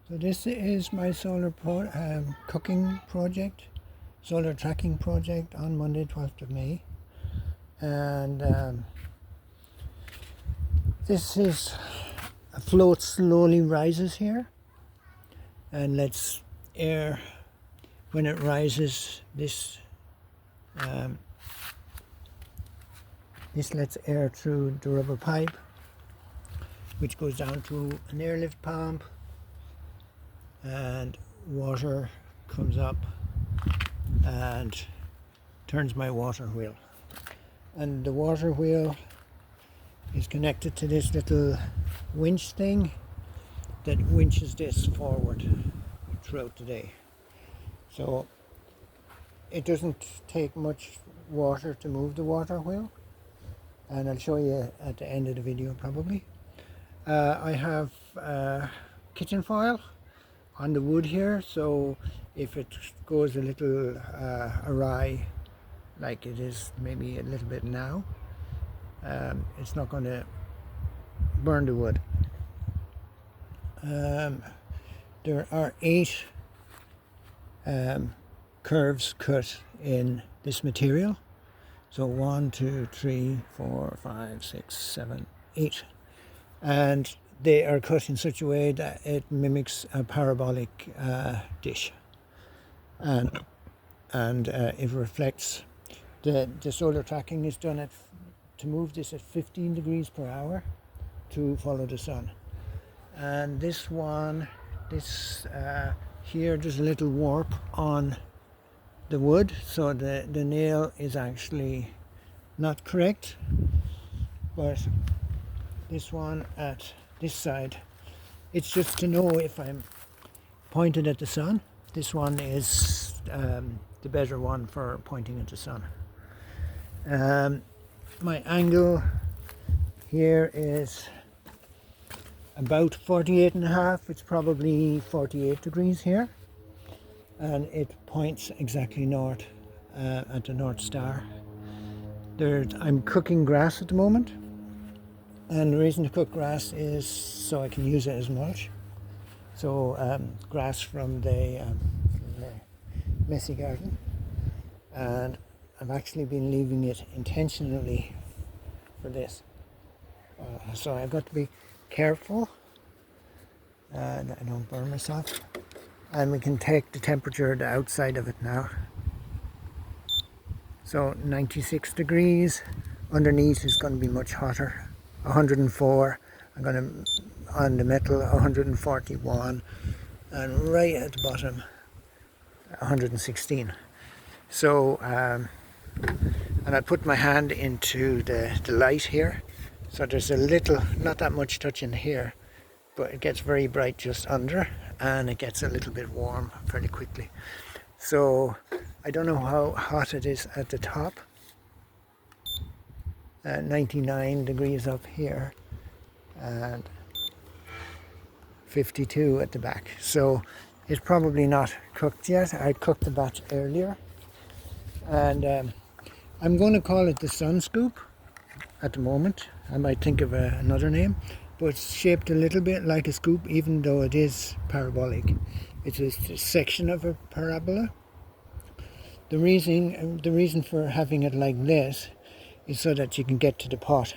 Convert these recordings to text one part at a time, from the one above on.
So this is my cooking project, solar tracking project on Monday 12th of May. And this is a float slowly rises here and lets air, when it rises, this lets air through the rubber pipe, which goes down to an airlift pump, and water comes up and turns my water wheel. And the water wheel is connected to this little winch thing that winches this forward throughout the day. So it doesn't take much water to move the water wheel, and I'll show you at the end of the video probably. I have kitchen foil on the wood here, so if it goes a little awry, like it is maybe a little bit now, it's not going to burn the wood. There are 8 curves cut in this material, so 1, 2, 3, 4, 5, 6, 7, 8, and they are cut in such a way that it mimics a parabolic dish, and it reflects. The solar tracking is done to move this at 15 degrees per hour to follow the sun. And this one, here there's a little warp on the wood, so the nail is actually not correct, but this one at this side, it's just to know if I'm pointed at the sun. This one is the better one for pointing at the sun. My angle here is about 48.5. It's probably 48 degrees here, and it points exactly north at the North Star. I'm cooking grass at the moment, and the reason to cook grass is so I can use it as mulch. So grass from the messy garden, and I've actually been leaving it intentionally for this. So I've got to be careful that I don't burn myself. And we can take the temperature the outside of it now. So 96 degrees. Underneath is going to be much hotter. 104. I'm going to, on the metal, 141, and right at the bottom 116. So and I put my hand into the light here, so there's a little, not that much touching here, but it gets very bright just under, and it gets a little bit warm fairly quickly. So I don't know how hot it is at the top. 99 degrees up here and 52 at the back. So it's probably not cooked yet. I cooked the batch earlier, and I'm going to call it the sun scoop at the moment. I might think of another name, but it's shaped a little bit like a scoop, even though it is parabolic. It's a section of a parabola. The reason for having it like this is so that you can get to the pot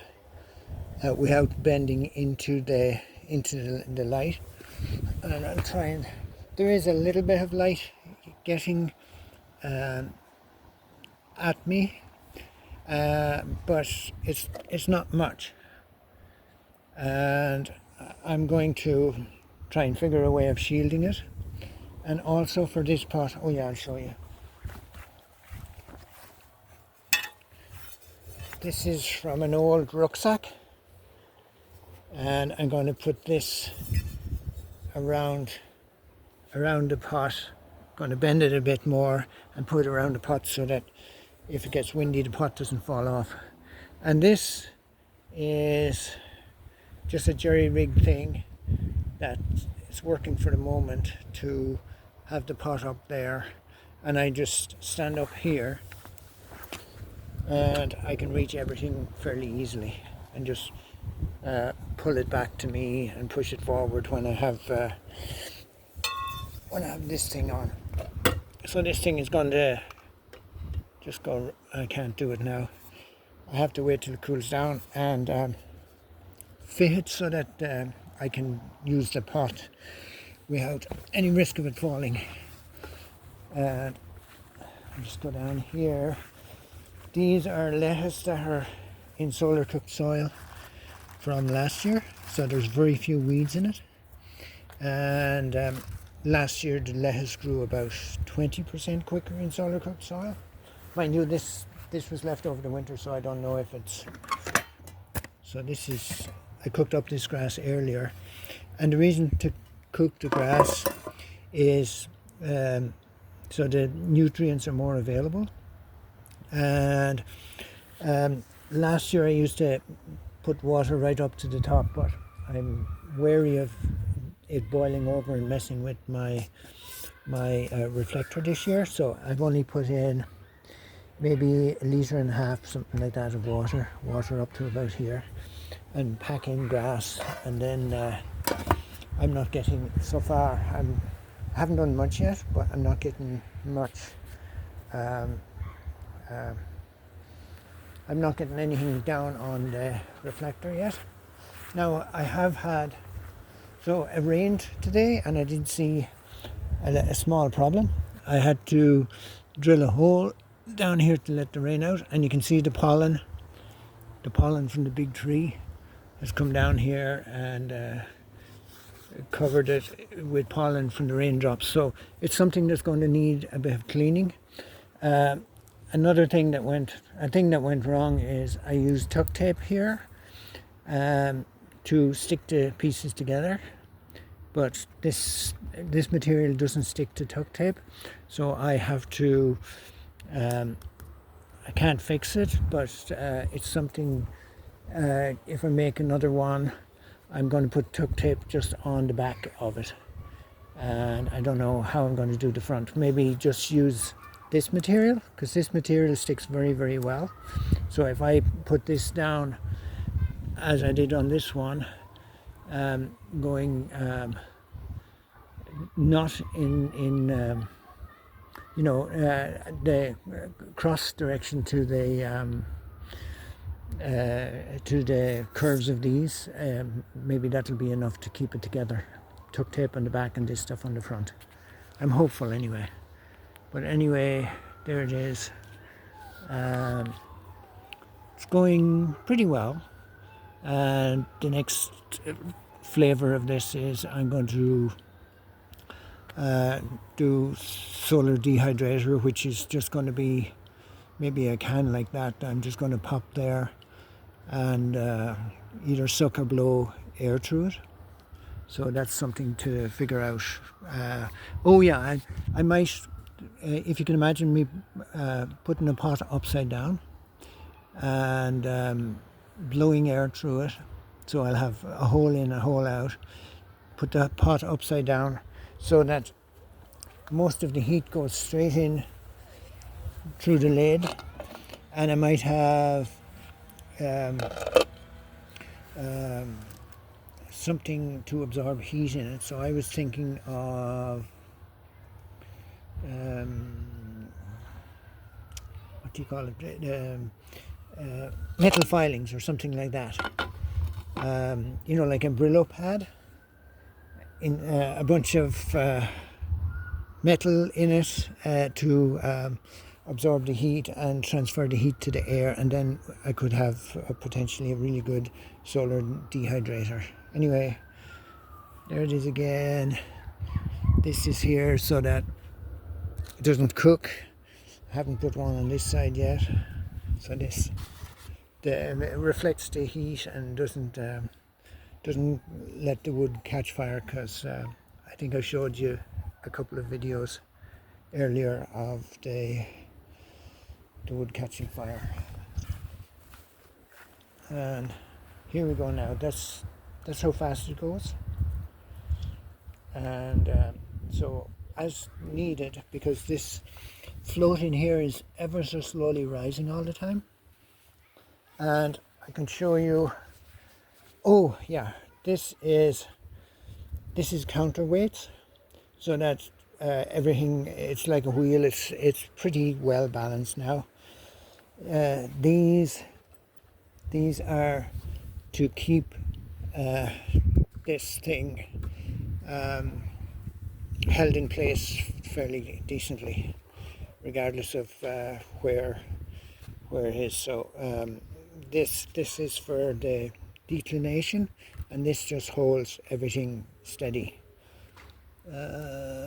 without bending into the light. And I'm trying. There is a little bit of light getting at me, but it's not much. And I'm going to try and figure a way of shielding it. And also for this pot, oh yeah, I'll show you. This is from an old rucksack, and I'm going to put this around the pot. I'm going to bend it a bit more and put it around the pot so that if it gets windy, the pot doesn't fall off. And this is just a jerry-rigged thing that is working for the moment to have the pot up there, and I just stand up here and I can reach everything fairly easily and just pull it back to me and push it forward when I have when I have this thing on. So this thing is going to just go, I can't do it now. I have to wait till it cools down and fit it so that I can use the pot without any risk of it falling. And I'll just go down here. These are lettuce that are in solar cooked soil from last year, so there's very few weeds in it. And last year the lettuce grew about 20% quicker in solar cooked soil. Mind you, this was left over the winter, so I don't know if it's... So this is... I cooked up this grass earlier, and the reason to cook the grass is so the nutrients are more available. And last year I used to put water right up to the top, but I'm wary of it boiling over and messing with my reflector this year, so I've only put in maybe 1.5 liters, something like that, of water up to about here, and pack in grass. And then I'm not getting, so far I haven't done much yet, but I'm not getting much I'm not getting anything down on the reflector yet. Now I have had, so it rained today and I did see a small problem. I had to drill a hole down here to let the rain out, and you can see the pollen from the big tree has come down here and covered it with pollen from the raindrops. So it's something that's going to need a bit of cleaning. Another thing that went wrong is I used tuck tape here to stick the pieces together, but this material doesn't stick to tuck tape, so I have to I can't fix it, but it's something, if I make another one, I'm going to put tuck tape just on the back of it, and I don't know how I'm going to do the front. Maybe just use this material, because this material sticks very, very well. So if I put this down as I did on this one, going not in the cross direction to the curves of these, maybe that'll be enough to keep it together. Tuck tape on the back and this stuff on the front. I'm hopeful anyway. But anyway, there it is. It's going pretty well. And the next flavor of this is I'm going to do solar dehydrator, which is just going to be maybe a can like that. I'm just going to pop there and either suck or blow air through it. So that's something to figure out. Oh yeah, I might, if you can imagine me putting a pot upside down and blowing air through it. So I'll have a hole in, a hole out, put the pot upside down so that most of the heat goes straight in through the lid, and I might have something to absorb heat in it. So I was thinking of what do you call it? Metal filings or something like that. Like a Brillo pad, in a bunch of metal in it to absorb the heat and transfer the heat to the air, and then I could have potentially a really good solar dehydrator. Anyway, there it is again. This is here so that it doesn't cook. I haven't put one on this side yet, so this reflects the heat and doesn't let the wood catch fire, because I think I showed you a couple of videos earlier of the wood catching fire. And here we go now. That's how fast it goes. And so as needed, because this float in here is ever so slowly rising all the time. And I can show you, this is counterweights, so that everything, it's like a wheel. It's pretty well balanced now. These are to keep this thing held in place fairly decently, regardless of where it is. So this is for the declination, and this just holds everything steady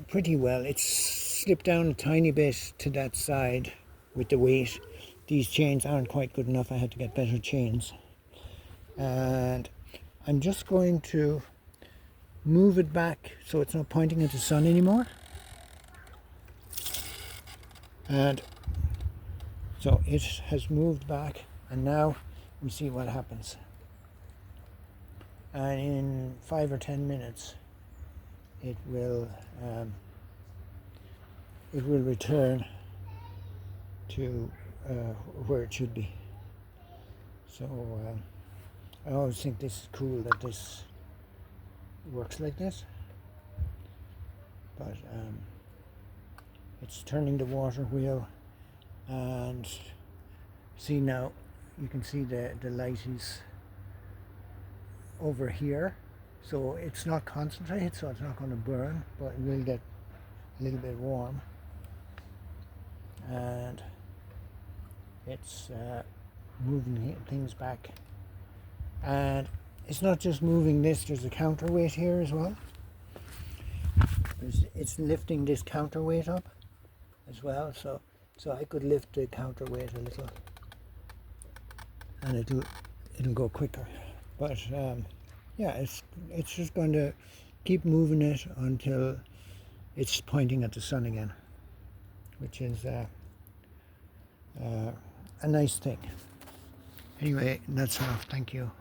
pretty well. It's slipped down a tiny bit to that side with the weight. These chains aren't quite good enough. I had to get better chains, and I'm just going to move it back so it's not pointing at the sun anymore. And so it has moved back, and now we see what happens. And in 5 or 10 minutes it will return to where it should be. So I always think this is cool that this works like this, but it's turning the water wheel, and see, now you can see the light is over here, so it's not concentrated, so it's not going to burn, but it will get a little bit warm. And it's moving things back, and it's not just moving this, there's a counterweight here as well. It's lifting this counterweight up as well, so I could lift the counterweight a little and it'll go quicker. But yeah, it's just going to keep moving it until it's pointing at the sun again, which is a nice thing. Anyway, that's enough. Thank you.